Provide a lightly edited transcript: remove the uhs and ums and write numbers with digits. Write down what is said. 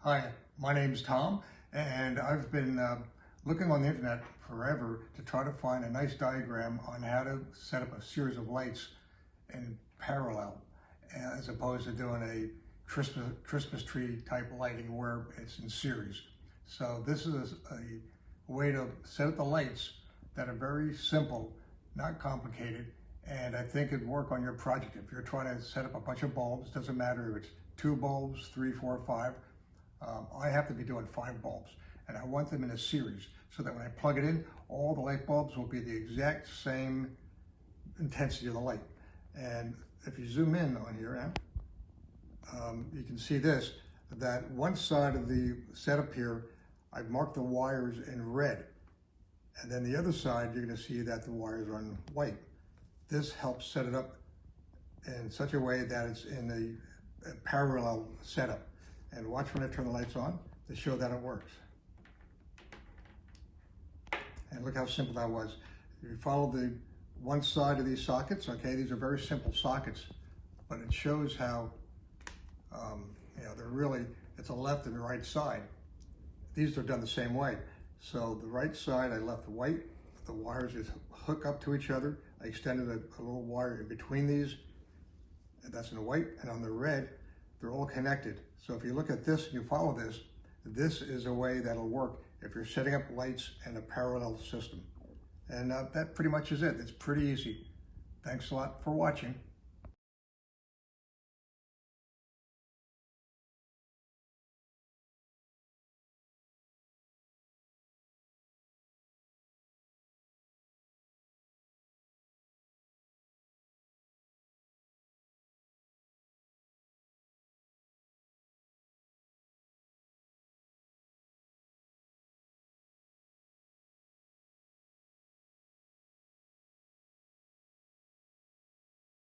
Hi, my name's Tom, and I've been looking on the internet forever to try to find a nice diagram on how to set up a series of lights in parallel, as opposed to doing a Christmas tree type lighting where it's in series. So this is a way to set up the lights that are very simple, not complicated, and I think it'd work on your project. If you're trying to set up a bunch of bulbs, doesn't matter if it's 2 bulbs, 3, 4, 5. I have to be doing 5 bulbs, and I want them in a series so that when I plug it in, all the light bulbs will be the exact same intensity of the light. And if you zoom in on here now, you can see this, that one side of the setup here, I've marked the wires in red. And then the other side, you're going to see that the wires are in white. This helps set it up in such a way that it's in a parallel setup. And watch when I turn the lights on to show that it works. And look how simple that was. If you follow the one side of these sockets, okay, these are very simple sockets, but it shows how, they're really, it's a left and right side. These are done the same way. So the right side, I left the white, the wires just hook up to each other. I extended a little wire in between these, and that's in the white, and on the red, they're all connected. So if you look at this and you follow this, this is a way that'll work if you're setting up lights in a parallel system. And that pretty much is it. It's pretty easy. Thanks a lot for watching.